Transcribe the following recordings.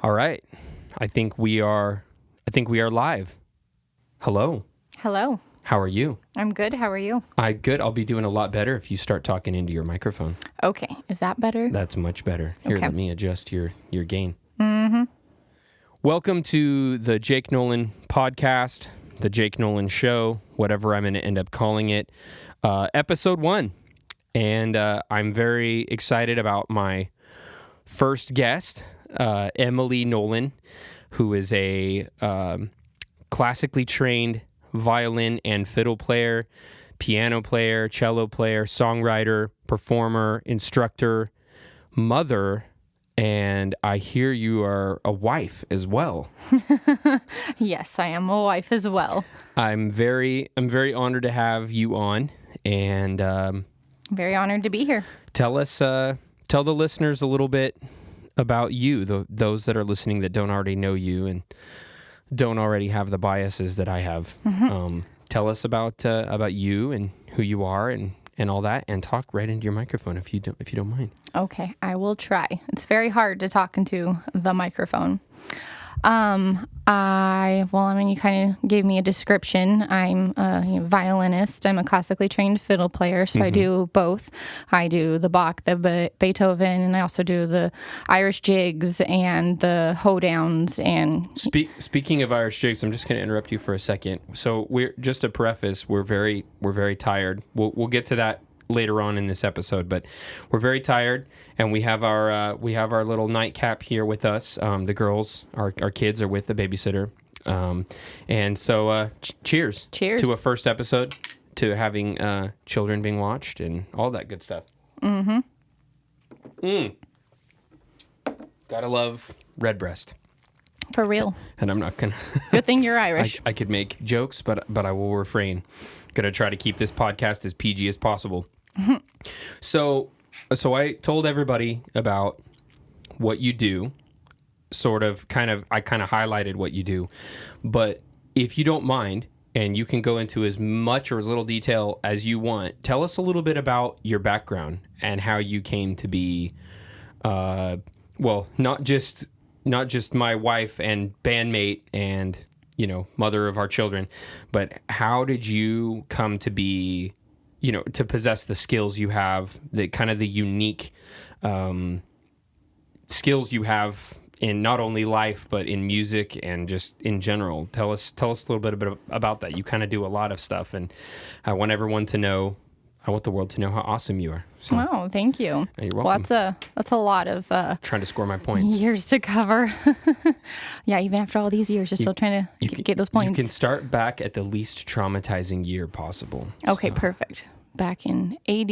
All right. I think we are live. Hello. Hello. How are you? I'm good. How are you? I'm good. I'll be doing a lot better if you start talking into your microphone. Okay. Is that better? That's much better. Here, Okay. let me adjust your gain. Mm-hmm. Welcome to the Jake Nolen podcast, the Jake Nolen show, whatever I'm going to end up calling it, episode 1. And I'm very excited about my first guest, Emily Nolen, who is a classically trained violin and fiddle player, piano player, cello player, songwriter, performer, instructor, mother, and I hear you are a wife as well. Yes, I am a wife as well. I'm very honored to have you on, and Very honored to be here. tell the listeners a little bit about you, those that are listening that don't already know you and don't already have the biases that I have. Mm-hmm. Tell us about you and who you are and all that, and talk right into your microphone if you don't mind. Okay, I will try. It's very hard to talk into the microphone. You kind of gave me a description. I'm a violinist. I'm a classically trained fiddle player, so I do both. I do the Bach, the Beethoven, and I also do the Irish jigs and the hoedowns. And Speaking of Irish jigs, I'm just going to interrupt you for a second. So we're just a preface. We're very tired. We'll get to that later on in this episode, but we're very tired, and we have our little nightcap here with us. The girls, our kids, are with the babysitter, and so cheers to a first episode, to having children being watched and all that good stuff. Gotta love Redbreast. For real. And I'm not gonna. Good thing you're Irish. I could make jokes, but I will refrain. Gonna try to keep this podcast as PG as possible. So I told everybody about what you do. I kind of highlighted what you do, but if you don't mind, and you can go into as much or as little detail as you want, tell us a little bit about your background and how you came to be, not just my wife and bandmate and, mother of our children, but how did you come to be, to possess the skills you have, the kind of the unique skills you have in not only life, but in music and just in general. Tell us a little bit about that. You kind of do a lot of stuff, and I want the world to know how awesome you are. So, wow, thank you. You're welcome. Well, that's a lot of trying to score my points. Years to cover. Yeah, even after all these years, you're still trying to get those points. You can start back at the least traumatizing year possible. Okay, perfect. Back in AD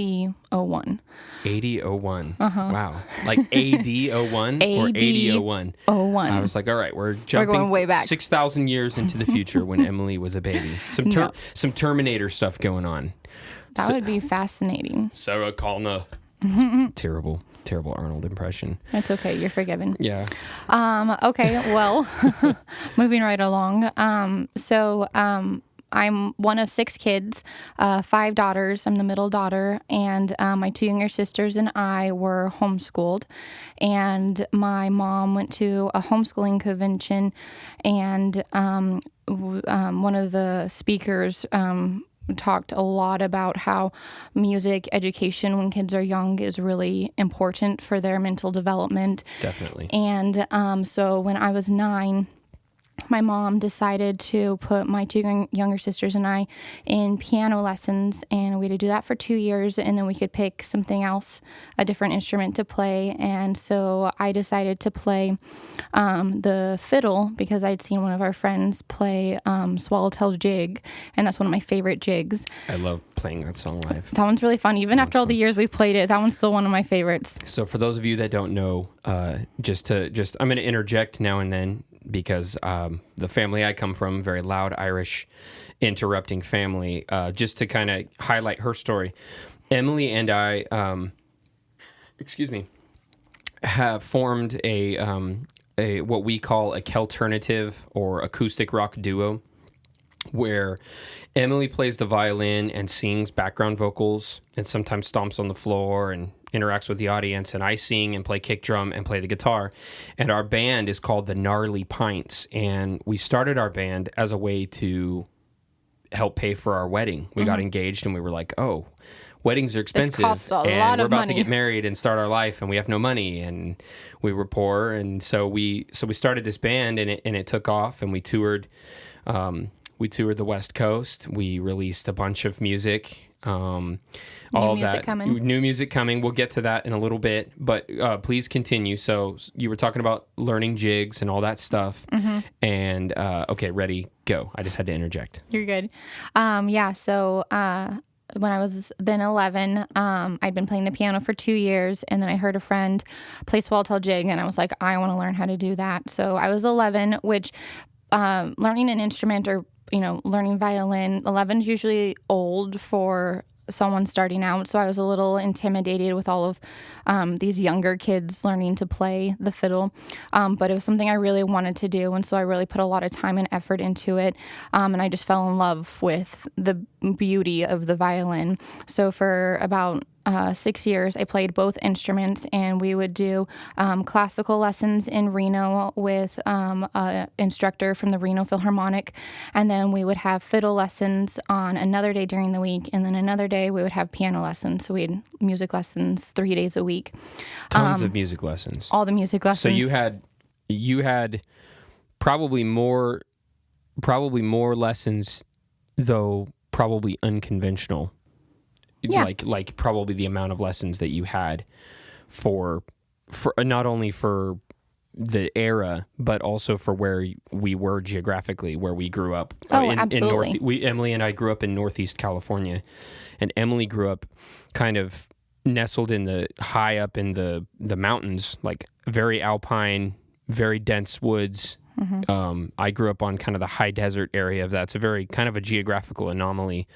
01. AD 01. Wow. Like AD 01 or AD 01? 01. I was like, all right, we're jumping going way back. 6,000 years into the future when Emily was a baby. Some Terminator stuff going on. That would be fascinating. Sarah Connor. Terrible Arnold impression. It's okay. You're forgiven. Yeah. Okay. Well, moving right along. I'm one of 6 kids, 5 daughters. I'm the middle daughter, and my 2 younger sisters and I were homeschooled. And my mom went to a homeschooling convention, and one of the speakers talked a lot about how music education when kids are young is really important for their mental development. Definitely. And so when I was 9, my mom decided to put my 2 younger sisters and I in piano lessons, and we had to do that for 2 years, and then we could pick something else, a different instrument to play. And so I decided to play the fiddle because I'd seen one of our friends play Swallowtail's Jig, and that's one of my favorite jigs. I love playing that song live. That one's really fun. Even after all the years we've played it, that one's still one of my favorites. So for those of you that don't know, I'm going to interject now and then, because the family I come from, very loud Irish interrupting family, just to kind of highlight her story. Emily and I, have formed a what we call a Kelternative or acoustic rock duo, where Emily plays the violin and sings background vocals and sometimes stomps on the floor and interacts with the audience, and I sing and play kick drum and play the guitar. And our band is called the Gnarly Pints, and we started our band as a way to help pay for our wedding. We got engaged, and we were like, oh, weddings are expensive, This costs a and lot we're of about money. to get married and start our life, and we have no money, and we were poor, and so we started this band, and it took off, and we toured. We toured the West Coast. We released a bunch of music. All of that. New music coming. We'll get to that in a little bit, but please continue. So you were talking about learning jigs and all that stuff. And okay, ready, go. I just had to interject. You're good. So when I was then 11, I'd been playing the piano for 2 years, and then I heard a friend play swallowtail jig, and I was like, I want to learn how to do that. So I was 11, which learning an instrument or learning violin, 11 is usually old for someone starting out. So I was a little intimidated with all of these younger kids learning to play the fiddle. But it was something I really wanted to do. And so I really put a lot of time and effort into it. And I just fell in love with the beauty of the violin. So for about 6 years, I played both instruments, and we would do classical lessons in Reno with an instructor from the Reno Philharmonic, and then we would have fiddle lessons on another day during the week, and then another day we would have piano lessons. So we had music lessons 3 days a week. Tons of music lessons. All the music lessons. So you had probably more lessons, though probably unconventional. Yeah. Like probably the amount of lessons that you had for not only for the era, but also for where we were geographically, where we grew up. Absolutely. Emily and I grew up in Northeast California, and Emily grew up kind of nestled in high up in the mountains, like very alpine, very dense woods. I grew up on kind of the high desert area of that. It's a very kind of a geographical anomaly.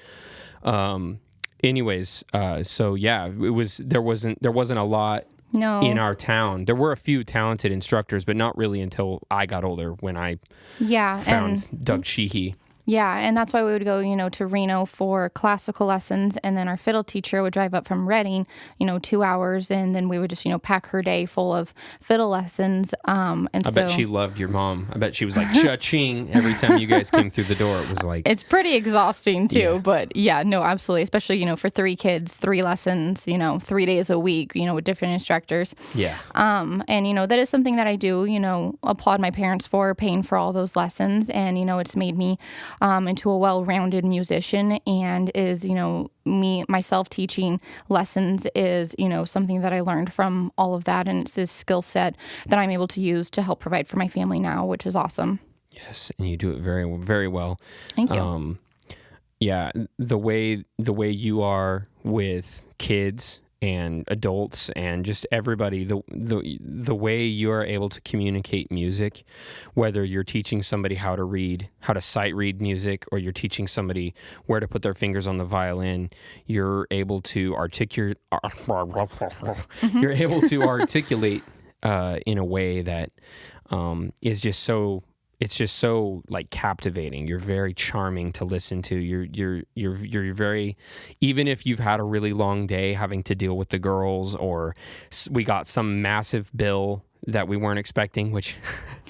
Anyways, so yeah, there wasn't a lot in our town. There were a few talented instructors, but not really until I got older, when I found Doug Sheehy. Yeah, and that's why we would go, to Reno for classical lessons, and then our fiddle teacher would drive up from Redding, 2 hours, and then we would just, pack her day full of fiddle lessons. I bet she loved your mom. I bet she was like, cha-ching, every time you guys came through the door. It was like... It's pretty exhausting, too, but yeah, no, absolutely, especially, for 3 kids, 3 lessons, 3 days a week, with different instructors. Yeah. And, that is something that I do, applaud my parents for paying for all those lessons, and, it's made me... into a well-rounded musician, and is, myself teaching lessons is, something that I learned from all of that, and it's this skill set that I'm able to use to help provide for my family now, which is awesome. Yes, and you do it very, very well. Thank you. Yeah, the way you are with kids and adults and just everybody, the way you are able to communicate music, whether you're teaching somebody how to sight read music, or you're teaching somebody where to put their fingers on the violin, you're able to articulate in a way that is just so... It's just so like captivating. You're very charming to listen to. You're very, even if you've had a really long day having to deal with the girls, or we got some massive bill that we weren't expecting, which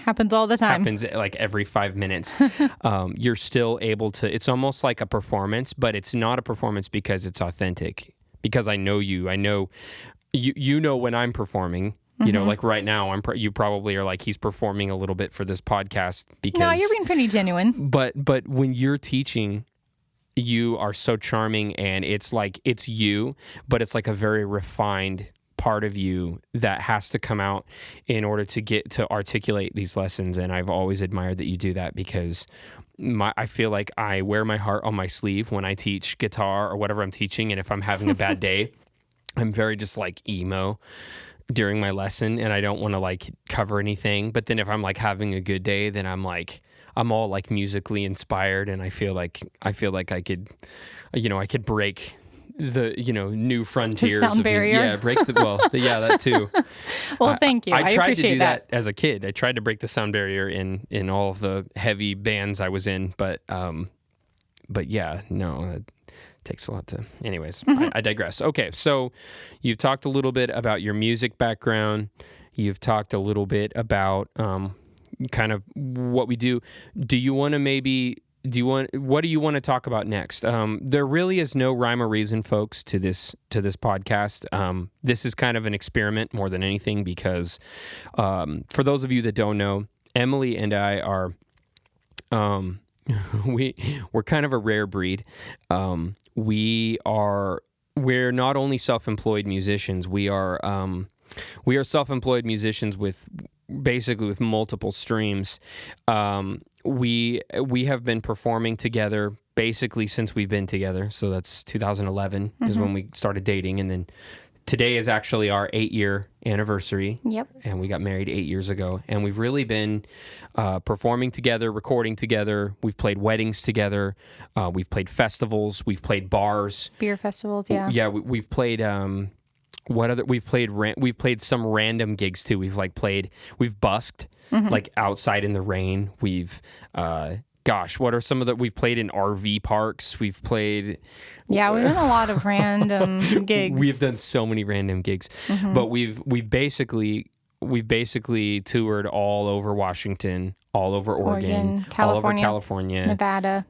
happens all the time. Happens like every 5 minutes. You're still able to. It's almost like a performance, but it's not a performance because it's authentic. Because I know you. I know you know when I'm performing. Like right now, you probably are like, he's performing a little bit for this podcast because... No, you're being pretty genuine. But when you're teaching, you are so charming, and it's like, it's you, but it's like a very refined part of you that has to come out in order to get to articulate these lessons. And I've always admired that you do that, because I feel like I wear my heart on my sleeve when I teach guitar or whatever I'm teaching. And if I'm having a bad day, I'm very just like emo during my lesson, and I don't want to like cover anything. But then if I'm like having a good day, then I'm all like musically inspired, and I feel like I could, I could break the, new frontiers. The sound of barrier. Yeah, break that too. Well, thank you. I tried to do that as a kid. I tried to break the sound barrier in all of the heavy bands I was in, but yeah, no. takes a lot to... Anyways, I digress. Okay, so you've talked a little bit about your music background. You've talked a little bit about kind of what we do. What do you want to talk about next? There really is no rhyme or reason, folks, to this podcast. This is kind of an experiment more than anything because for those of you that don't know, Emily and I are... we're kind of a rare breed. We're not only self-employed musicians, we are self-employed musicians with multiple streams. We have been performing together basically since we've been together. So that's 2011 is when we started dating, and then today is actually our 8-year anniversary. Yep. And we got married 8 years ago. And we've really been performing together, recording together. We've played weddings together. We've played festivals. We've played bars. Beer festivals, yeah. Yeah, we've played... We've played some random gigs too. We've busked like outside in the rain. We've what are some of we've played in RV parks. We've played... Yeah, we've done a lot of random gigs. We've done so many random gigs, but we've basically toured all over Washington, all over Oregon, all over California, Nevada.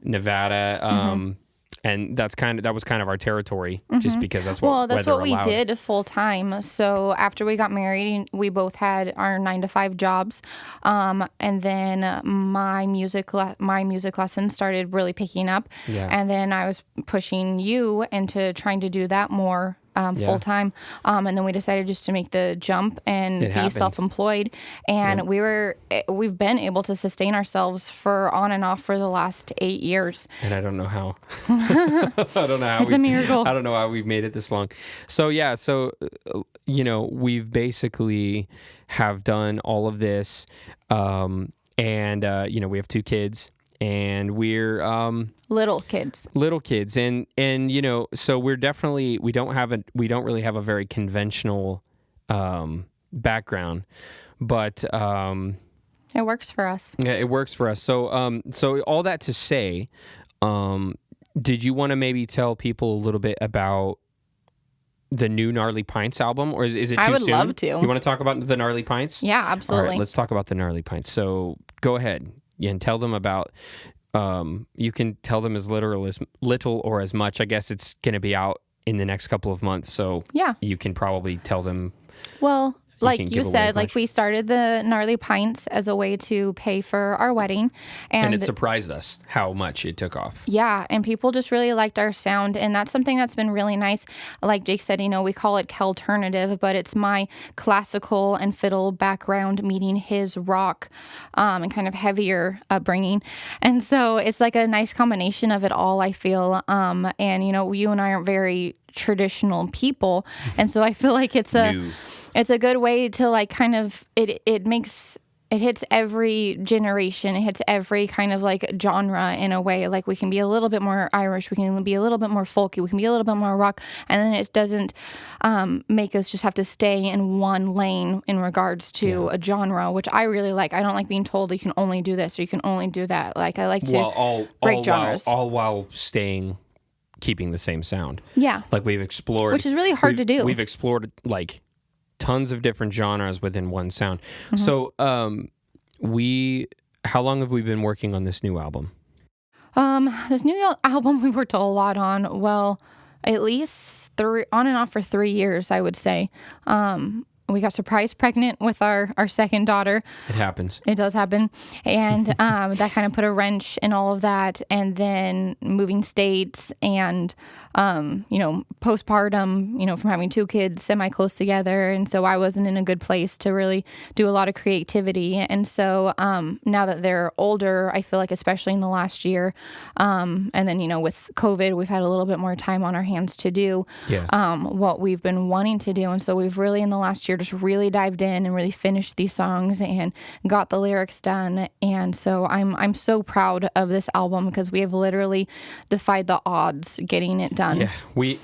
And that was kind of our territory, just because that's what we did full time. So after we got married, we both had our 9-to-5 jobs, and then my music lessons started really picking up. Yeah. And then I was pushing you into trying to do that more full time, and then we decided just to make the jump and be self-employed. And we've been able to sustain ourselves for on and off for the last 8 years. And I don't know how. I don't know how. It's a miracle. I don't know how we've made it this long. So we've basically have done all of this, and we have 2 kids. And we're little kids, and so we don't really have a very conventional background, but it works for us. Yeah, it works for us. So so all that to say, did you want to maybe tell people a little bit about the new Gnarly Pints album, or is it too soon? I would love to. You want to talk about the Gnarly Pints? Yeah, absolutely. All right, let's talk about the Gnarly Pints. So go ahead. And tell them about, you can tell them as little or as much. I guess it's going to be out in the next couple of months. So yeah, you can probably tell them. Well, like you said, we started the Gnarly Pints as a way to pay for our wedding. And it surprised us how much it took off. Yeah, and people just really liked our sound, and that's something that's been really nice. Like Jake said, we call it Calternative, but it's my classical and fiddle background meeting his rock and kind of heavier upbringing. And so it's like a nice combination of it all, I feel. And, you and I aren't very traditional people, and so I feel like it's a good way to like kind of it hits every generation, it hits every kind of like genre in a way. Like we can be a little bit more Irish, we can be a little bit more folky, we can be a little bit more rock, and then it doesn't make us just have to stay in one lane in regards to a genre, which I really like. I don't like being told you can only do this or you can only do that. Like I like to break genres. All while keeping the same sound. Yeah. Like we've explored... Which is really hard to do. We've explored like tons of different genres within one sound. So how long have we been working on this new album? This new album we worked a lot on, well, at least on and off for 3 years, I would say. We got surprise pregnant with our second daughter. It happens. It does happen. And that kind of put a wrench in all of that. And then moving states and, postpartum, from having 2 kids semi-close together. And so I wasn't in a good place to really do a lot of creativity. And so now that they're older, I feel like especially in the last year, and then, with COVID, we've had a little bit more time on our hands to do what we've been wanting to do. And so we've really, in the last year, just really dived in and really finished these songs and got the lyrics done. And so I'm so proud of this album because we have literally defied the odds getting it done. Yeah, we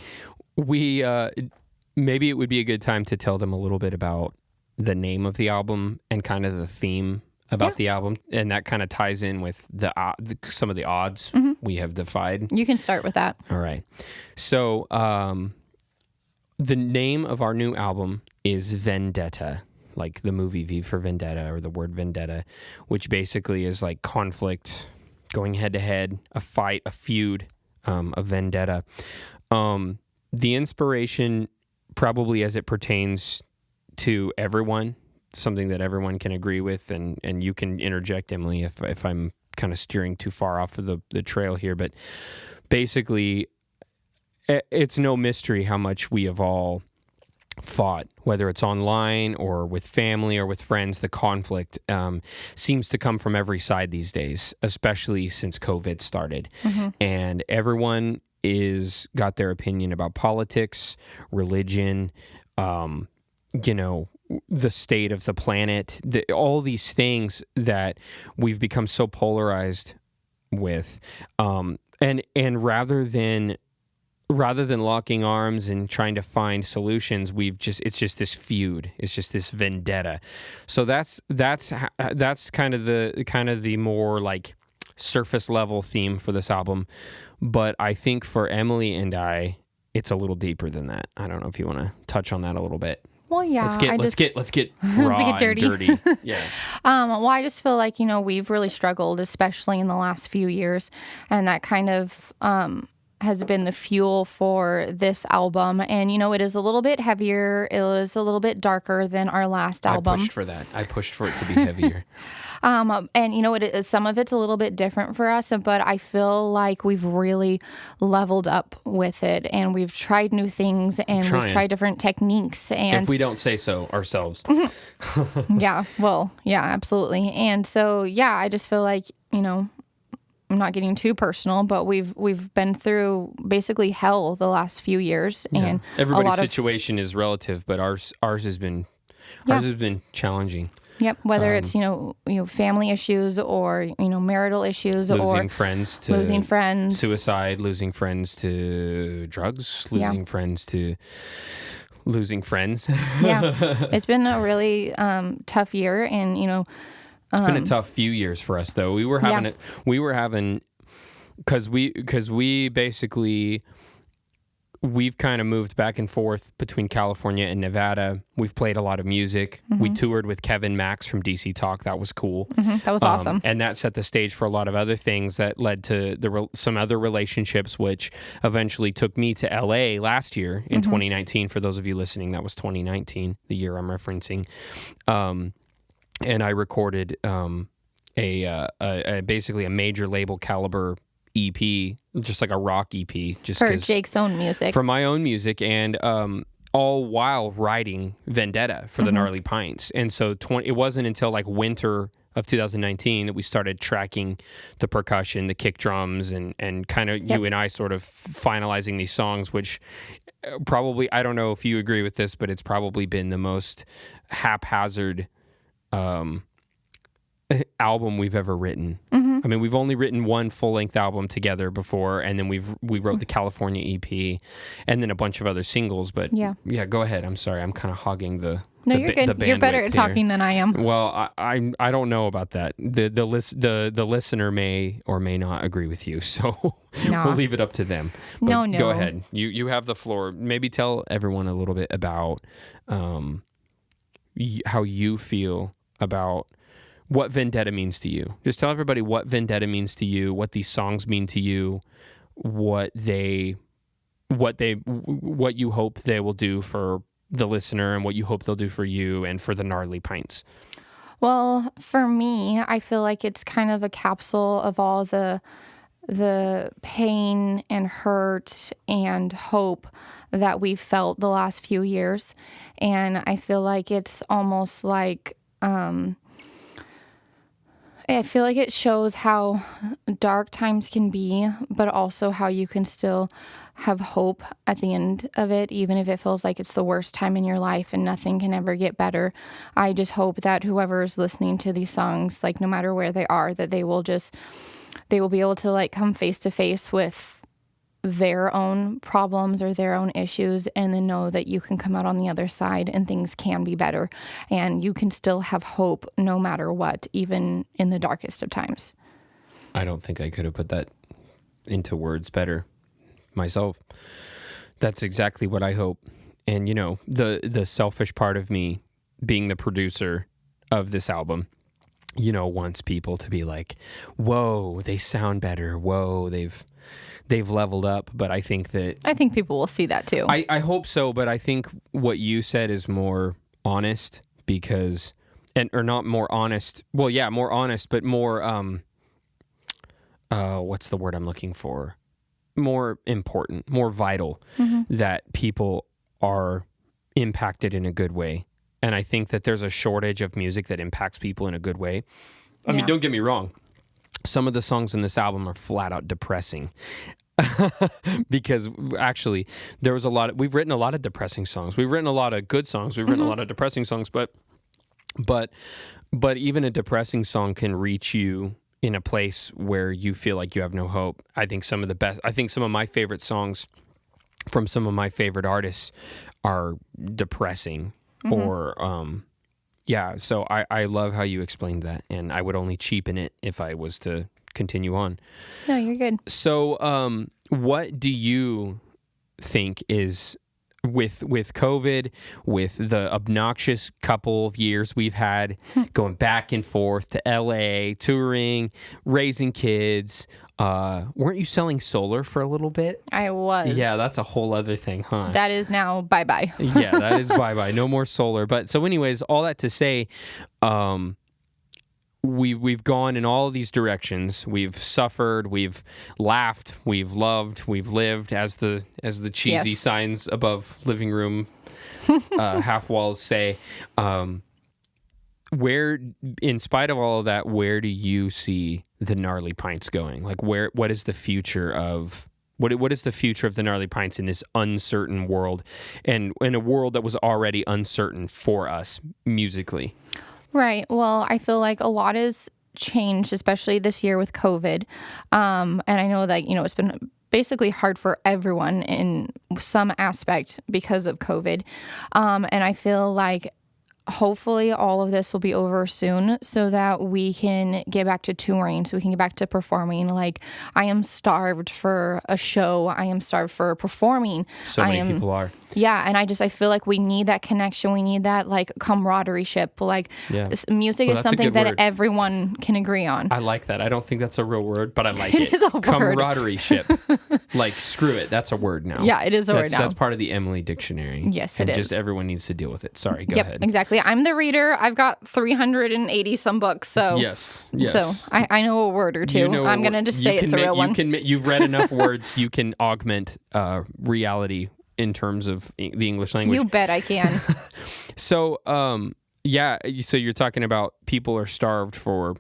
maybe it would be a good time to tell them a little bit about the name of the album and kind of the theme about the album, and that kind of ties in with some of the odds we have defied. You can start with that. All right. So the name of our new album is Vendetta, like the movie V for Vendetta, or the word vendetta, which basically is like conflict, going head to head, a fight, a feud, a vendetta. The inspiration, probably as it pertains to everyone, something that everyone can agree with, and you can interject, Emily, if I'm kind of steering too far off of the trail here, but basically it's no mystery how much we have all fought, whether it's online or with family or with friends. The conflict seems to come from every side these days, especially since COVID started. And everyone is got their opinion about politics, religion, the state of the planet, all these things that we've become so polarized with. And rather than locking arms and trying to find solutions, it's just this feud. It's just this vendetta. So that's kind of the more like surface level theme for this album. But I think for Emily and I, it's a little deeper than that. I don't know if you want to touch on that a little bit. Well, yeah. Let's get raw get dirty. and dirty. Yeah. Well, I just feel like, we've really struggled, especially in the last few years, and that kind of has been the fuel for this album. And, it is a little bit heavier. It was a little bit darker than our last album. I pushed for that. I pushed for it to be heavier. And it is, some of it's a little bit different for us, but I feel like we've really leveled up with it, and we've tried new things, and we've tried different techniques. And if we don't say so ourselves. yeah, absolutely. And so, I just feel like, I'm not getting too personal, but we've been through basically hell the last few years, and everybody's situation is relative, but ours has been challenging. Yep, whether it's family issues or marital issues, losing friends, suicide, losing friends to drugs, losing friends to losing friends. It's been a really tough year, and it's been a tough few years for us though. We were having because we basically. We've kind of moved back and forth between California and Nevada. We've played a lot of music. We toured with Kevin Max from DC Talk. That was cool. That was awesome. And that set the stage for a lot of other things that led to some other relationships, which eventually took me to LA last year in 2019. For those of you listening, that was 2019, the year I'm referencing. And I recorded basically a major label caliber EP, just like a rock EP, just for Jake's own music, for my own music, and all while writing Vendetta for the Gnarly Pints. And so it wasn't until like winter of 2019 that we started tracking the percussion, the kick drums, and kind of you and I sort of finalizing these songs, which probably, I don't know if you agree with this, but it's probably been the most haphazard album we've ever written. I mean, we've only written one full-length album together before, and then we wrote the California EP, and then a bunch of other singles. But go ahead. I'm sorry, I'm kind of hogging the. No, you're good. You're better at talking than I am. Well, I don't know about that. The listener may or may not agree with you, so we'll leave it up to them. But no. Go ahead. You have the floor. Maybe tell everyone a little bit about how you feel about what Vendetta means to you. Just tell everybody what Vendetta means to you, what these songs mean to you, what you hope they will do for the listener, and what you hope they'll do for you and for the Gnarly Pints. Well, for me, I feel like it's kind of a capsule of all the pain and hurt and hope that we've felt the last few years. And I feel like it's almost like I feel like it shows how dark times can be, but also how you can still have hope at the end of it, even if it feels like it's the worst time in your life and nothing can ever get better. I just hope that whoever is listening to these songs, like no matter where they are, that they will be able to like come face to face with their own problems or their own issues, and then know that you can come out on the other side and things can be better, and you can still have hope no matter what, even in the darkest of times. I don't think I could have put that into words better myself. That's exactly what I hope. And, the selfish part of me being the producer of this album, wants people to be like, whoa, they sound better. Whoa, they've leveled up. But I think people will see that too. I hope so. But I think what you said is more honest or not more honest. Well, yeah, more honest, but more, what's the word I'm looking for? More important, more vital, that people are impacted in a good way. And I think that there's a shortage of music that impacts people in a good way. I mean, don't get me wrong. Some of the songs in this album are flat out depressing. Because actually we've written a lot of depressing songs. We've written a lot of good songs. We've written a lot of depressing songs, but even a depressing song can reach you in a place where you feel like you have no hope. I think some of my favorite songs from some of my favorite artists are depressing or, so I love how you explained that, and I would only cheapen it if I was to continue on. No, you're good. So, what do you think is with COVID, with the obnoxious couple of years we've had going back and forth to LA, touring, raising kids, weren't you selling solar for a little bit? I was. Yeah, that's a whole other thing, huh? That is now bye-bye. Yeah, that is bye-bye. No more solar. But so anyways, all that to say, we've gone in all of these directions. We've suffered, we've laughed, we've loved, we've lived, as the cheesy signs above living room half walls say. Where, in spite of all of that, where do you see the Gnarly Pints going? Like, what is the future of what is the future of the Gnarly Pints in this uncertain world, and in a world that was already uncertain for us musically? Right. Well, I feel like a lot has changed, especially this year with COVID. And I know that, it's been basically hard for everyone in some aspect because of COVID. And I feel like hopefully all of this will be over soon so that we can get back to touring, so we can get back to performing. Like, I am starved for a show. I am starved for performing. So many people are. Yeah, and I feel like we need that connection. We need that, like, camaraderie-ship. Like, music is something that everyone can agree on. I like that. I don't think that's a real word, but I like it. It is a word. Camaraderie-ship. Like, screw it. That's a word now. Yeah, it is a word now. That's part of the Emily dictionary. Yes, it is. Just everyone needs to deal with it. Sorry, go ahead. Exactly. I'm the reader. I've got 380 some books, so yes. So I know a word or two. I'm gonna just say it's a real one. You've read enough words. You can augment reality in terms of the English language. You bet I can. So, so you're talking about people are starved for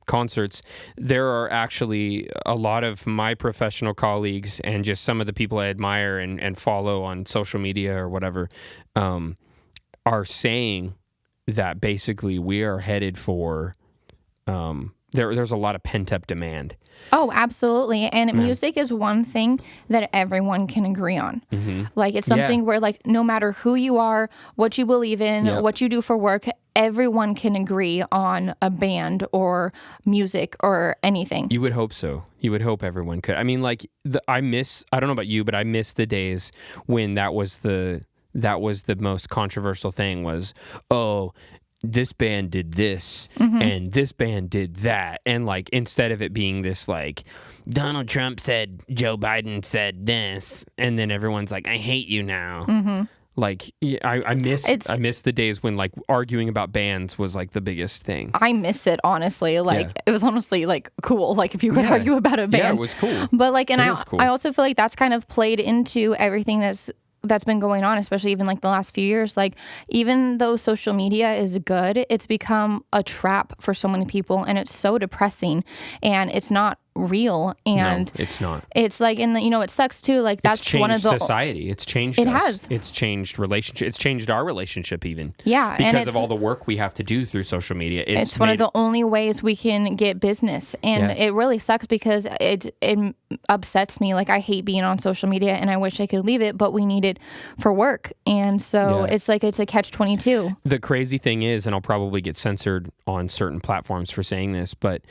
concerts. There are actually a lot of my professional colleagues and just some of the people I admire and follow on social media or whatever, are saying that basically we are headed for, there's a lot of pent-up demand. Oh, absolutely. And music is one thing that everyone can agree on. Like, it's something where, like, no matter who you are, what you believe in, what you do for work, everyone can agree on a band or music or anything. You would hope so. You would hope everyone could. I mean, like, I don't know about you, but I miss the days when that was the most controversial thing was, oh, this band did this and this band did that. And, like, instead of it being this, like, Donald Trump said Joe Biden said this, and then everyone's like, I hate you now. Like, I miss the days when, like, arguing about bands was, like, the biggest thing. I miss it, honestly. Like, it was honestly, like, cool. Like, if you could argue about a band. Yeah, it was cool. But, like, and cool. I also feel like that's kind of played into everything that's been going on, especially even like the last few years. Like, even though social media is good, it's become a trap for so many people, and it's so depressing, and it's not real. And no, it's not. It's like, it sucks too. Like, that's it's changed one of the society. It's changed it us. Has. It's changed relationship. It's changed our relationship even. Yeah, because of all the work we have to do through social media. It's one of the only ways we can get business, and it really sucks because it upsets me. Like, I hate being on social media, and I wish I could leave it, but we need it for work, and so it's like it's a catch-22. The crazy thing is, and I'll probably get censored on certain platforms for saying this, but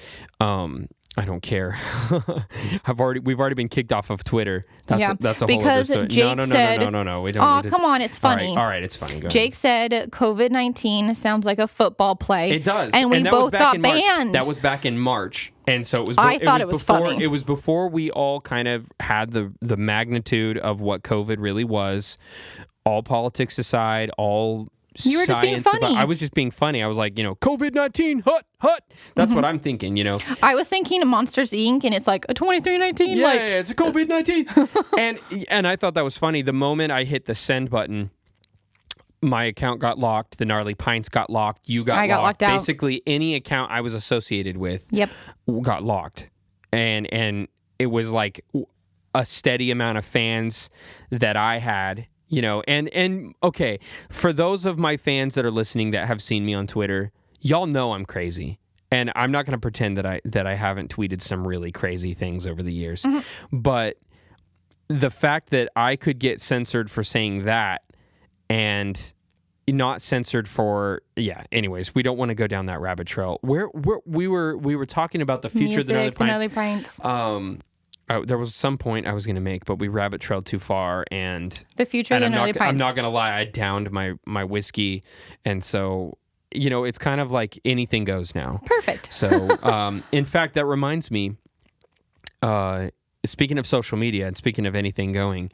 I don't care. We've already been kicked off of Twitter. That's a whole because other story. Jake said, No. We don't. Oh, need to, come on, it's funny. All right, it's funny. Go Jake said COVID-19 sounds like a football play. It does, and we both got banned. That was back in March, and so it was. I thought it was before, funny. It was before we all kind of had the magnitude of what COVID really was. All politics aside, all. You were just being funny. I was just being funny. I was like, COVID-19, hut. That's what I'm thinking, I was thinking Monsters, Inc., and it's like a 2319. Yeah, it's a COVID-19. and I thought that was funny. The moment I hit the send button, my account got locked. The Gnarly Pints got locked. I got locked out. Basically, any account I was associated with got locked. And it was like a steady amount of fans that I had. And okay, for those of my fans that are listening that have seen me on Twitter, y'all know I'm crazy. And I'm not going to pretend that I haven't tweeted some really crazy things over the years. Mm-hmm. But the fact that I could get censored for saying that and not censored for anyways, we don't want to go down that rabbit trail. We were talking about the future of the Gnarly Pints. There was some point I was going to make, but we rabbit trailed too far, and the future of the Gnarly Pints. I'm not going to lie, I downed my whiskey, and so it's kind of like anything goes now. Perfect. So, in fact, that reminds me. Speaking of social media and speaking of anything going,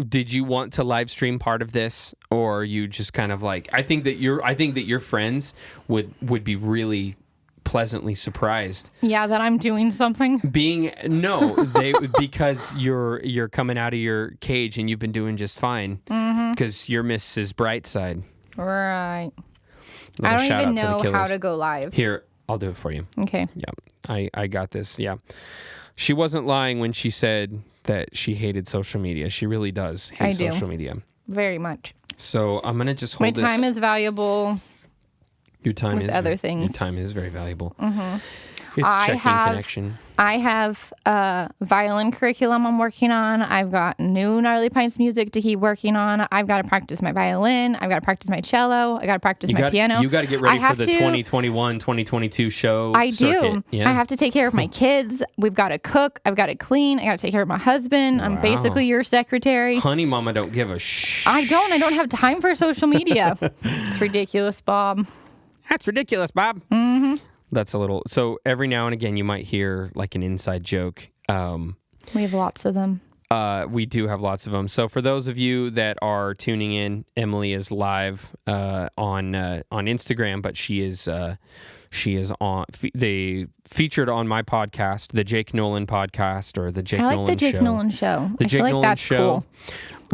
did you want to live stream part of this, or are you just kind of like? I think that your friends would be really pleasantly surprised. Yeah, that I'm doing something. Because you're coming out of your cage and you've been doing just fine. Because you're Mrs. Brightside. Right. I don't even know how to go live. Here, I'll do it for you. Okay. Yeah, I got this. Yeah, she wasn't lying when she said that she hated social media. She really does hate social media. Very much. So I'm gonna just hold this. My time is valuable. Your time with other things. Your time is very valuable. Mm-hmm. It's checking connection. I have a violin curriculum I'm working on. I've got new Gnarly Pints music to keep working on. I've got to practice my violin. I've got to practice my cello. I got to practice my piano. You got to get ready for the 2021, 2022 show. I circuit. do. Yeah. I have to take care of my kids. We've got to cook. I've got to clean. I got to take care of my husband. Wow. I'm basically your secretary. Honey mama don't give a shh. I don't have time for social media. It's ridiculous, Bob. That's ridiculous, Bob. Mm-hmm. That's a little... So every now and again, you might hear like an inside joke. We have lots of them. We do have lots of them. So for those of you that are tuning in, Emily is live on Instagram, but she is on... They featured on my podcast, the Jake Nolen podcast, or the Jake Nolen Show. I like the Jake Nolen Show. The Jake Nolen that's Show. Cool.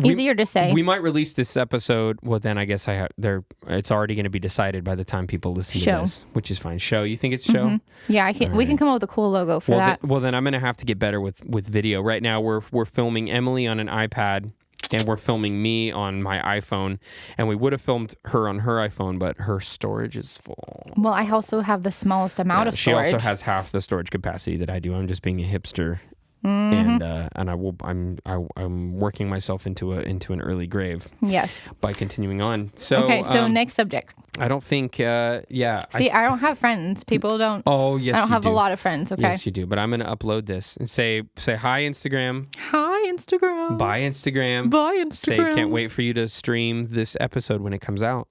Easier to say. We might release this episode. Well, then I guess it's already going to be decided by the time people listen to this, which is fine. Show? You think it's show? Mm-hmm. Yeah, we can come up with a cool logo for that. Then I'm going to have to get better with video. Right now, we're filming Emily on an iPad, and we're filming me on my iPhone. And we would have filmed her on her iPhone, but her storage is full. Well, I also have the smallest amount of storage. She also has half the storage capacity that I do. I'm just being a hipster. Mm-hmm. And I'm working myself into an early grave. Yes. By continuing on. So next subject. I don't think. See, I don't have friends. People don't. Oh yes, I don't have a lot of friends. Okay. Yes, you do. But I'm gonna upload this and say hi Instagram. Hi Instagram. Bye Instagram. Bye Instagram. Say can't wait for you to stream this episode when it comes out.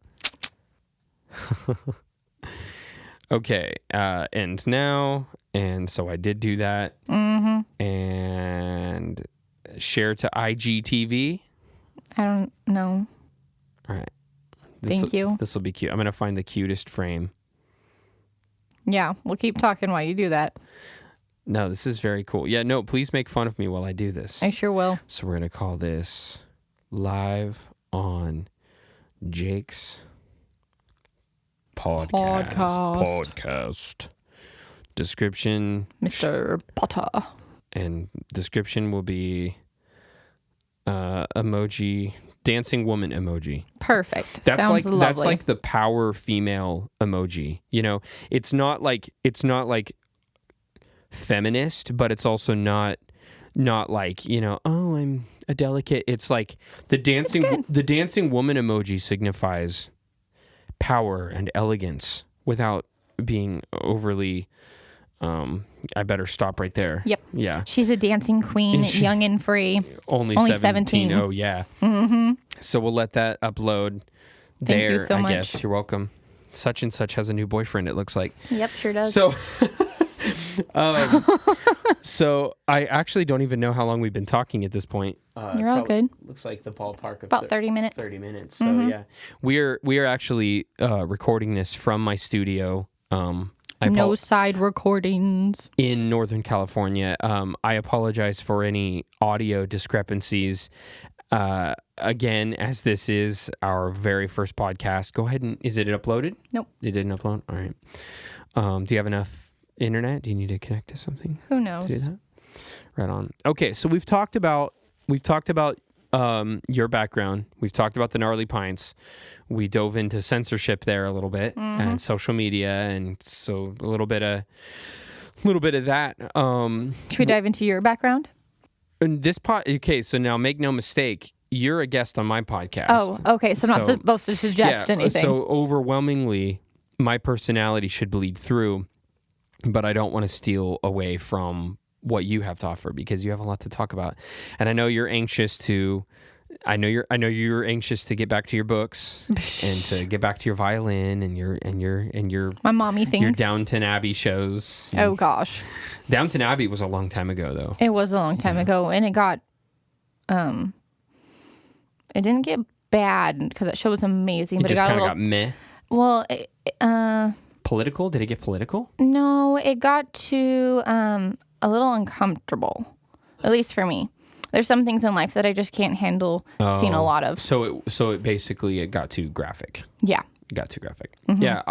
Okay. End now. And so I did do that. Mm-hmm. And share to IGTV. I don't know. All right. Thank you. This will be cute. I'm going to find the cutest frame. Yeah, we'll keep talking while you do that. No, this is very cool. Yeah, no, please make fun of me while I do this. I sure will. So we're going to call this Live on Jake's Podcast. Description. Mr. Potter. And description will be emoji, dancing woman emoji. Perfect. Sounds lovely. That's like the power female emoji. It's not like feminist, but it's also not like, oh, I'm a delicate. It's like the dancing woman emoji signifies power and elegance without being overly I better stop right there. Yep. Yeah. She's a dancing queen, young and free. Only 17. Oh, yeah. So we'll let that upload Thank there, you so I much. guess. You're welcome. Such and such has a new boyfriend, it looks like. Yep, sure does. So, so I actually don't even know how long we've been talking at this point. You're all good. Looks like the ballpark of About 30 minutes. 30 minutes. So yeah, we are actually recording this from my studio. No side recordings in Northern California. I apologize for any audio discrepancies. Again, as this is our very first podcast, go ahead and, is it uploaded? Nope. It didn't upload? All right. Do you have enough internet? Do you need to connect to something? Who knows? To do that? Right on. Okay, so we've talked about your background. We've talked about the Gnarly Pints. We dove into censorship there a little bit and social media, and so a little bit of that. Should we dive into your background? And this okay, so now make no mistake, you're a guest on my podcast. Oh, okay. So I'm not supposed to suggest anything. So overwhelmingly, my personality should bleed through, but I don't want to steal away from what you have to offer because you have a lot to talk about. And I know you're anxious to get back to your books and to get back to your violin and your my mommy things. Your Downton Abbey shows. Oh gosh. Downton Abbey was a long time ago though. It was a long time ago, and it got it didn't get bad because that show was amazing, but it it got got meh. Well, political? Did it get political? No, it got to a little uncomfortable, at least for me. There's some things in life that I just can't handle seeing a lot of. So it basically got too graphic. Yeah. It got too graphic. Yeah,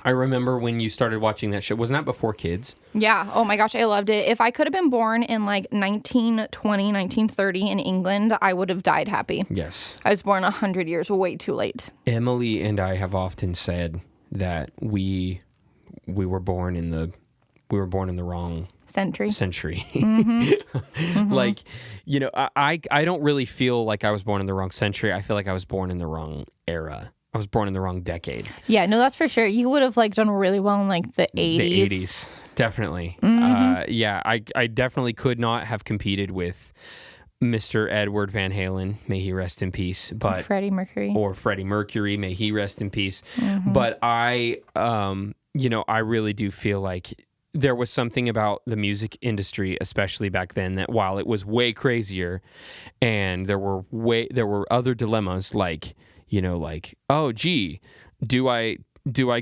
I remember when you started watching that show. Wasn't that before kids? Yeah. Oh my gosh, I loved it. If I could have been born in like 1920, 1930 in England, I would have died happy. Yes. I was born 100 years way too late. Emily and I have often said that we were born in the wrong century. Like, you know, I don't really feel like I was born in the wrong century. I feel like I was born in the wrong era. I was born in the wrong decade. Yeah, no, that's for sure. You would have like done really well in like the 80s. The 80s, definitely. Yeah, I definitely could not have competed with Mr. Edward Van Halen, may he rest in peace. But Freddie Mercury, may he rest in peace. But I really do feel like there was something about the music industry, especially back then, that while it was way crazier, and there were other dilemmas like, oh gee, do I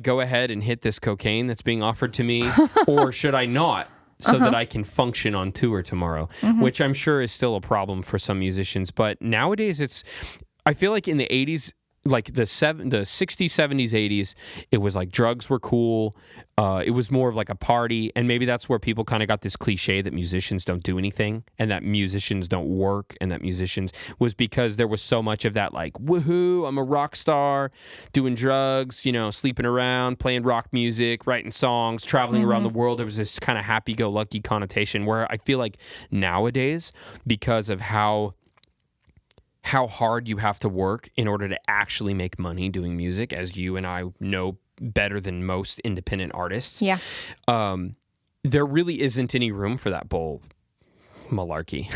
go ahead and hit this cocaine that's being offered to me, or should I not? So that I can function on tour tomorrow, which I'm sure is still a problem for some musicians. But nowadays, I feel like in the 80s, like the 60s, 70s, 80s, it was like drugs were cool. It was more of like a party. And maybe that's where people kind of got this cliche that musicians don't do anything and that musicians don't work and that musicians was because there was so much of that like, woohoo, I'm a rock star, doing drugs, sleeping around, playing rock music, writing songs, traveling around the world. There was this kind of happy-go-lucky connotation where I feel like nowadays, because of how hard you have to work in order to actually make money doing music, as you and I know better than most independent artists. Yeah. There really isn't any room for that bull malarkey.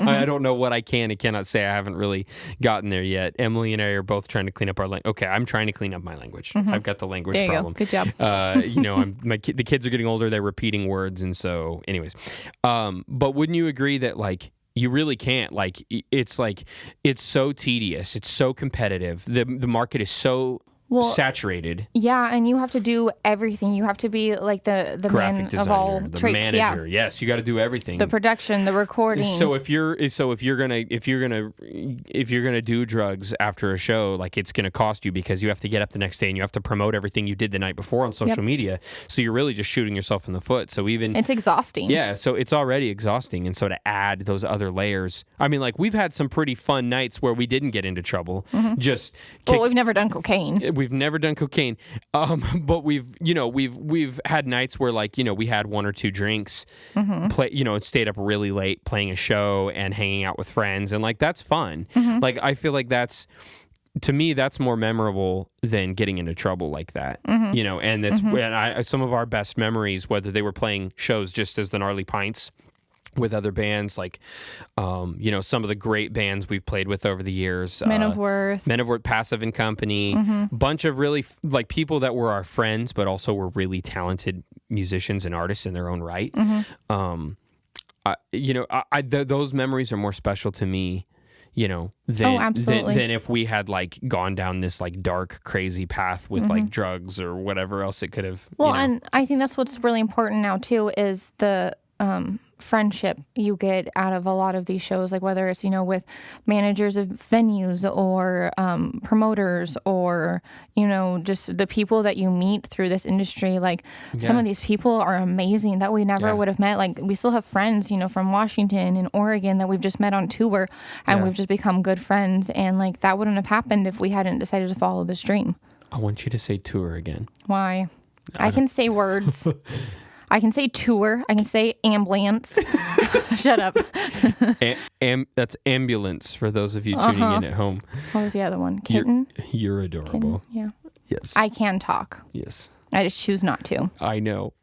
I don't know what I can and cannot say. I haven't really gotten there yet. Emily and I are both trying to clean up our language. Okay, I'm trying to clean up my language. I've got the language there you problem. Go. Good job. The kids are getting older. They're repeating words, and so, anyways. But wouldn't you agree that like you really can't, it's so tedious. It's so competitive. The market is so saturated. Yeah, and you have to do everything. You have to be like the graphic man designer, of all the traits. manager. Yeah. Yes, you got to do everything. The production, the recording. So if you're gonna do drugs after a show, like it's gonna cost you because you have to get up the next day and you have to promote everything you did the night before on social media. So you're really just shooting yourself in the foot. So it's exhausting. Yeah, so it's already exhausting, and so to add those other layers, I mean, like we've had some pretty fun nights where we didn't get into trouble. We've never done cocaine. We've never done cocaine, but we've had nights where we had one or two drinks, and stayed up really late playing a show and hanging out with friends, and like that's fun. Like I feel like that's to me, that's more memorable than getting into trouble like that, and that's and some of our best memories, whether they were playing shows just as the Gnarly Pints with other bands, like, some of the great bands we've played with over the years. Men of Worth, Passive and Company, bunch of really like people that were our friends, but also were really talented musicians and artists in their own right. Those memories are more special to me, than if we had like gone down this like dark, crazy path with like drugs or whatever else it could have. Well, and I think that's what's really important now too is the friendship you get out of a lot of these shows, like whether it's with managers of venues or promoters or just the people that you meet through this industry. Like some of these people are amazing that we never would have met. Like we still have friends from Washington and Oregon that we've just met on tour, and we've just become good friends, and like that wouldn't have happened if we hadn't decided to follow this dream. I want you to say tour again. Why? I can say words. I can say tour. I can say ambulance. Shut up. That's ambulance for those of you tuning in at home. What was the other one? Kitten? You're adorable. Kitten? Yeah. Yes. I can talk. Yes. I just choose not to. I know.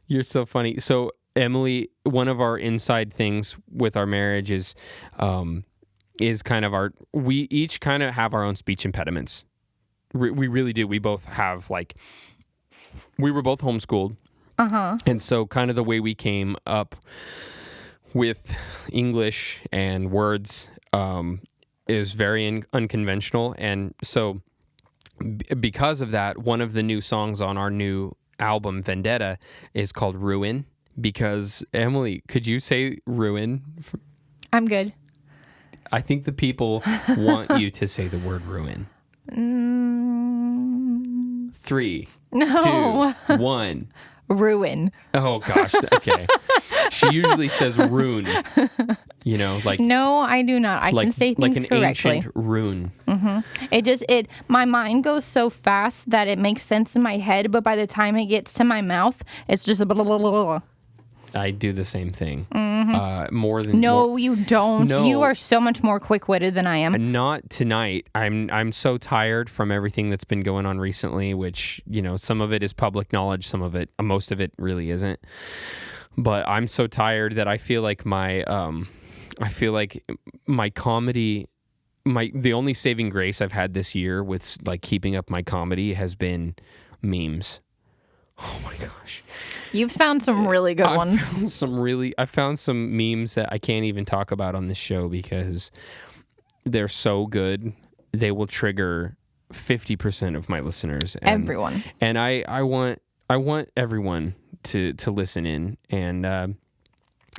You're so funny. So, Emily, one of our inside things with our marriage is kind of we each kind of have our own speech impediments. We really do. We both have we were both homeschooled. And so kind of the way we came up with English and words is very unconventional. And so because of that, one of the new songs on our new album, Vendetta, is called Ruin. Because, Emily, could you say ruin? I'm good. I think the people want you to say the word ruin. 3, 2, 1. Ruin. Oh gosh. Okay. She usually says rune. No, I do not. I can say things like an correctly. Ancient rune. My mind goes so fast that it makes sense in my head, but by the time it gets to my mouth, it's just a blah, blah, blah, blah. I do the same thing. You don't. No. You are so much more quick-witted than I am. Not tonight. I'm so tired from everything that's been going on recently, which, some of it is public knowledge, most of it really isn't. But I'm so tired that I feel like my comedy, the only saving grace I've had this year with like keeping up my comedy has been memes. Oh my gosh. You've found some really good ones. I found some memes that I can't even talk about on this show because they're so good. They will trigger 50% of my listeners. Everyone. And I want everyone to listen in, and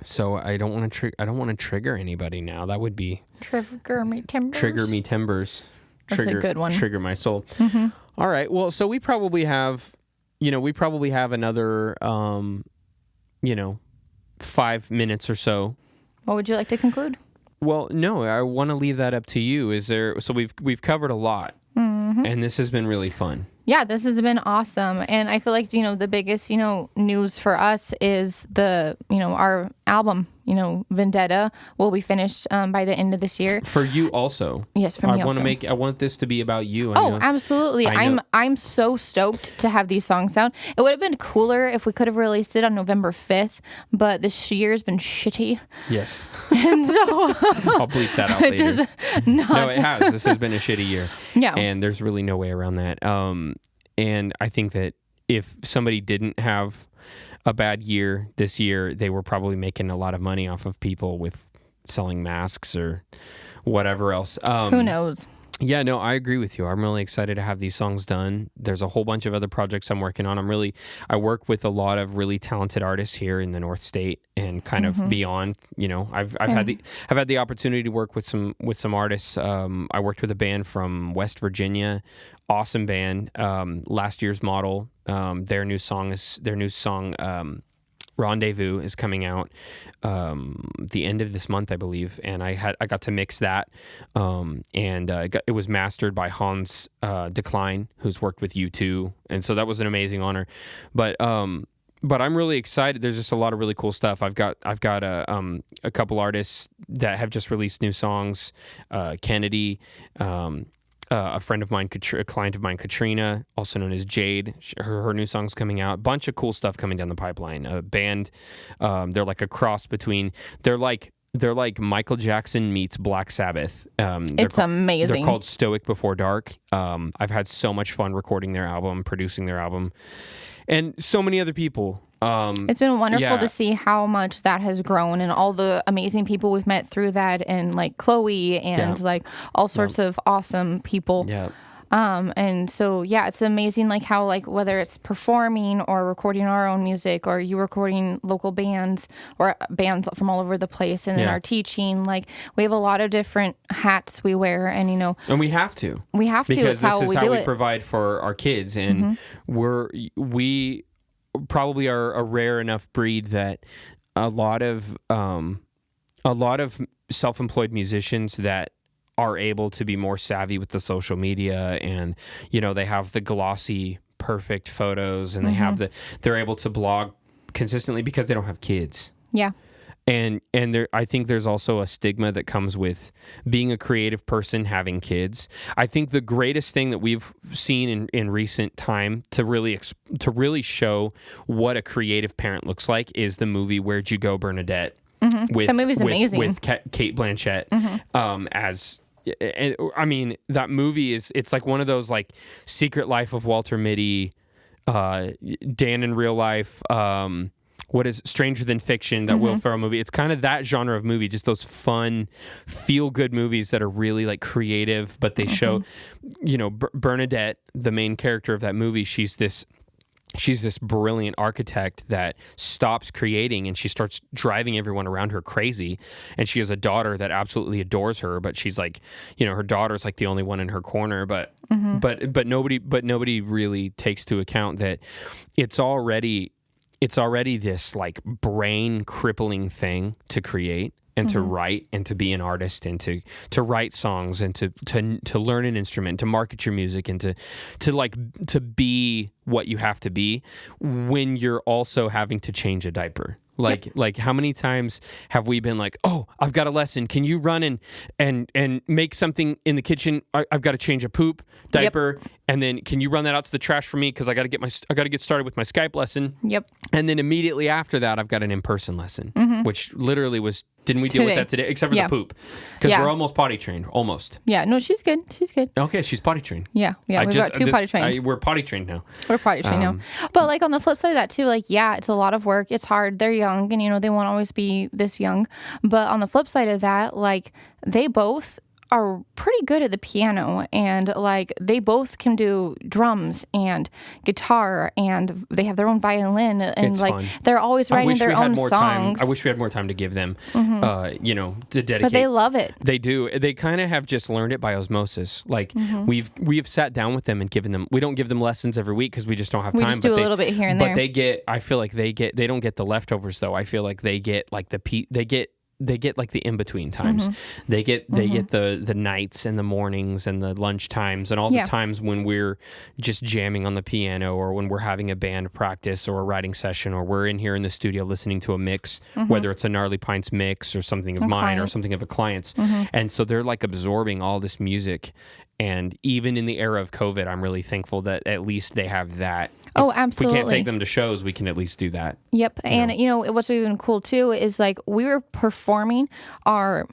so I don't want to trigger anybody now. That would be trigger me timbers. Trigger me timbers. That's a good one. Trigger my soul. All right. Well, so we probably have another 5 minutes or so. What would you like to conclude? Well, no, I want to leave that up to you. So we've covered a lot, and this has been really fun. Yeah, this has been awesome. And I feel like, the biggest, news for us is our album, Vendetta will be finished by the end of this year. For you also. Yes, for me also. I want this to be about you. Absolutely. I'm so stoked to have these songs out. It would have been cooler if we could have released it on November 5th, but this year's been shitty. Yes. And so I'll bleep that out later. No, it has. This has been a shitty year. Yeah. And there's really no way around that. And I think that if somebody didn't have a bad year this year, they were probably making a lot of money off of people with selling masks or whatever else. Who knows? Yeah, no, I agree with you. I'm really excited to have these songs done. There's a whole bunch of other projects I'm working on. I work with a lot of really talented artists here in the North State and kind of beyond. I've had the opportunity to work with some artists. I worked with a band from West Virginia, awesome band. Last Year's Model. Their new song Rendezvous is coming out the end of this month, I believe, and I got to mix that, it was mastered by Hans Decline, who's worked with U2, and so that was an amazing honor. But I'm really excited. There's just a lot of really cool stuff. I've got a couple artists that have just released new songs. Kennedy, a friend of mine, a client of mine, Katrina, also known as Jade. Her new song's coming out. Bunch of cool stuff coming down the pipeline. A band, they're like a cross between. They're like Michael Jackson meets Black Sabbath. It's amazing. They're called Stoic Before Dark. I've had so much fun recording their album, producing their album, and so many other people. It's been wonderful to see how much that has grown and all the amazing people we've met through that, and like Chloe and like all sorts of awesome people. Yeah. And so, it's amazing, like how, like, whether it's performing or recording our own music, or you recording local bands or bands from all over the place, and then our teaching, like, we have a lot of different hats we wear, and, and we have to. Because it's how we do it. This is how we provide for our kids, and we probably are a rare enough breed that a lot of self-employed musicians that are able to be more savvy with the social media, and they have the glossy perfect photos, and they're able to blog consistently because they don't have kids. And I think there's also a stigma that comes with being a creative person having kids. I think the greatest thing that we've seen in recent time to really show what a creative parent looks like is the movie Where'd You Go, Bernadette? That movie's amazing. With Kate Blanchett as... I mean, that movie it's like one of those like Secret Life of Walter Mitty, Dan in Real Life, what is Stranger Than Fiction, that Will Ferrell movie. It's kind of that genre of movie, just those fun, feel-good movies that are really like creative, but they show, Bernadette, the main character of that movie, she's this brilliant architect that stops creating, and she starts driving everyone around her crazy. And she has a daughter that absolutely adores her, but she's like, her daughter's like the only one in her corner. But nobody really takes to account that it's already this like brain crippling thing to create. And to write, and to be an artist, and to write songs, and to learn an instrument, to market your music, and to be what you have to be when you're also having to change a diaper. Like how many times have we been like, oh, I've got a lesson. Can you run and make something in the kitchen? I've got to change a poop diaper. Yep. And then can you run that out to the trash for me? Because I got to get started with my Skype lesson. Yep. And then immediately after that, I've got an in-person lesson, which literally was, didn't we deal with that today? Except for the poop. Because we're almost potty trained. Almost. Yeah. No, she's good. She's good. Okay. She's potty trained. Yeah. We've got two potty trained. We're potty trained now. We're potty trained now. But like on the flip side of that too, like, it's a lot of work. It's hard. They're young, and they won't always be this young. But on the flip side of that, like, they both are pretty good at the piano, and like they both can do drums and guitar, and they have their own violin, and it's like fun. They're always writing their own songs. I wish we had more time to give them, to dedicate. But they love it. They do. They kind of have just learned it by osmosis. Like we've sat down with them and given them. We don't give them lessons every week because we just don't have time. We just do a little bit here and there. But I feel like they don't get the leftovers though. I feel like they get like they get like the in-between times. They get the nights and the mornings and the lunch times and all the times when we're just jamming on the piano, or when we're having a band practice or a writing session, or we're in here in the studio listening to a mix, whether it's a Gnarly Pints mix or something of mine or something of a client's. And so they're like absorbing all this music. And even in the era of COVID, I'm really thankful that at least they have that. Oh, absolutely. If we can't take them to shows, we can at least do that. Yep. And, what's even cool, too, is like we were performing our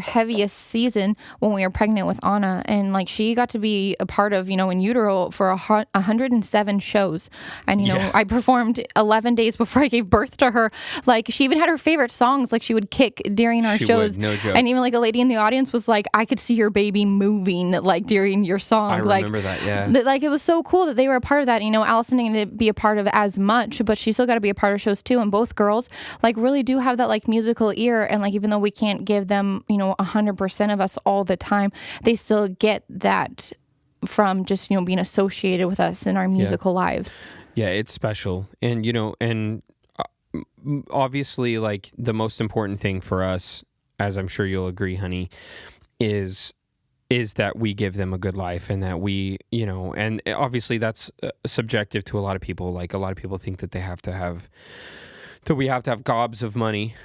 heaviest season when we were pregnant with Anna, and like she got to be a part of, in utero for 107 shows. And, I performed 11 days before I gave birth to her. Like she even had her favorite songs, like she would kick during our shows. No joke. And even like a lady in the audience was like, I could see your baby moving like during your song. I remember that. Yeah. Like it was so cool that they were a part of that. Allison didn't be a part of as much, but she still got to be a part of shows too. And both girls like really do have that like musical ear. And like, even though we can't give them 100% of us all the time, they still get that from just being associated with us in our musical lives. Yeah, it's special. And obviously like the most important thing for us, as I'm sure you'll agree, honey, is that we give them a good life, and that we, and obviously that's subjective to a lot of people. Like a lot of people think that they have to have that we have to have gobs of money,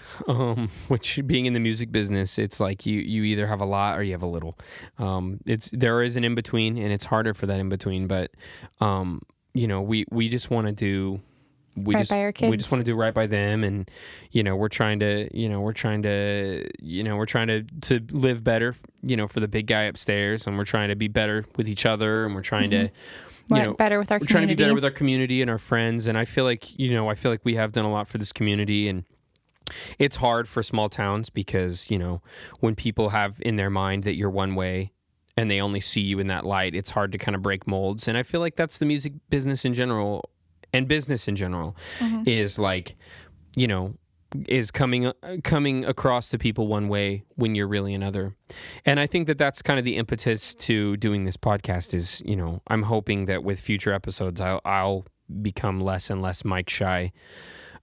which being in the music business, it's like you either have a lot or you have a little. There is an in between, and it's harder for that in between. But we just want to do. We Right by our kids. We just want to do right by them, and we're trying to live better, for the big guy upstairs, and we're trying to be better with each other, and we're trying to. Better with our community. We're trying to be better with our community and our friends, and I feel like we have done a lot for this community, and it's hard for small towns because when people have in their mind that you're one way and they only see you in that light, it's hard to kind of break molds, and I feel like that's the music business in general and business in general is like is coming across to people one way when you're really another. And I think that that's kind of the impetus to doing this podcast is, I'm hoping that with future episodes, I'll become less and less mic shy.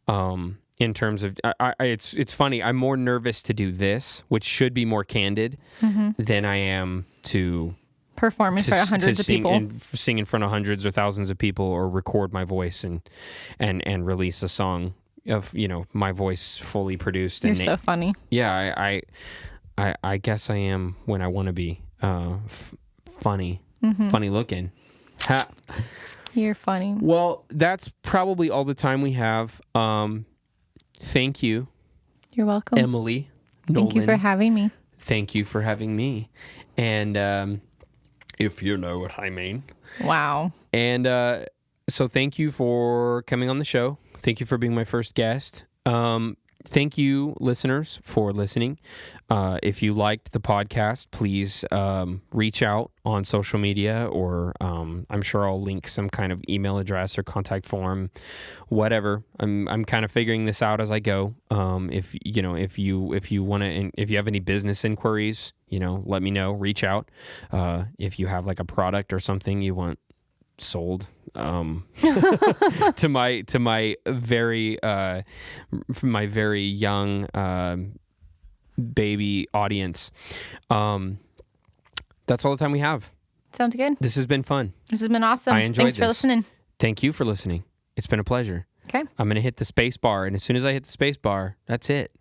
In terms of, it's funny. I'm more nervous to do this, which should be more candid than I am to perform in front of hundreds of people, and sing in front of hundreds or thousands of people, or record my voice and release a song of my voice fully produced. You're so funny. Yeah, I guess I am when I want to be funny, funny looking. You're funny. Well, that's probably all the time we have. Thank you. You're welcome, Emily Nolen. Thank you for having me. Thank you for having me. And if you know what I mean. Wow. And so thank you for coming on the show. Thank you for being my first guest. Thank you, listeners, for listening. If you liked the podcast, please reach out on social media, or I'm sure I'll link some kind of email address or contact form, whatever. I'm kind of figuring this out as I go. If you want to, if you have any business inquiries, let me know. Reach out. If you have like a product or something you want sold to my very young baby audience. That's all the time we have. Sounds good. This has been fun. This has been awesome. I enjoyed Thanks for listening. Thank you for listening. It's been a pleasure. Okay. I'm going to hit the space bar, and as soon as I hit the space bar, that's it.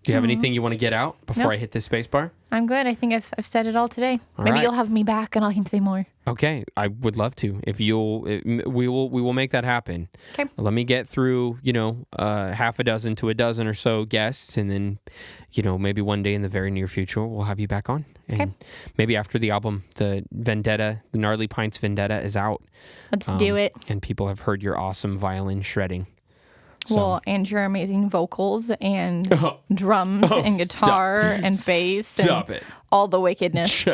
Do you have anything you want to get out before I hit the space bar? I'm good. I think I've said it all today. Maybe you'll have me back and I can say more. Okay, I would love to. If we will make that happen. Okay. Let me get through, half a dozen to a dozen or so guests, and then, maybe one day in the very near future we'll have you back on. And maybe after the album, the Gnarly Pints Vendetta is out. Let's do it. And people have heard your awesome violin shredding. So. Well, and your amazing vocals and drums and guitar and bass and all the wickedness.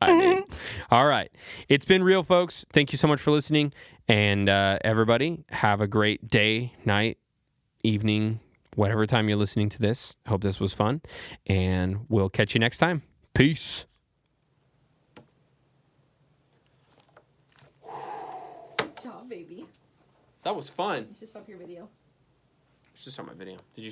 All right. It's been real, folks. Thank you so much for listening. And everybody, have a great day, night, evening, whatever time you're listening to this. I hope this was fun. And we'll catch you next time. Peace. Good job, baby. That was fun. You should stop your video. I should start my video. Did you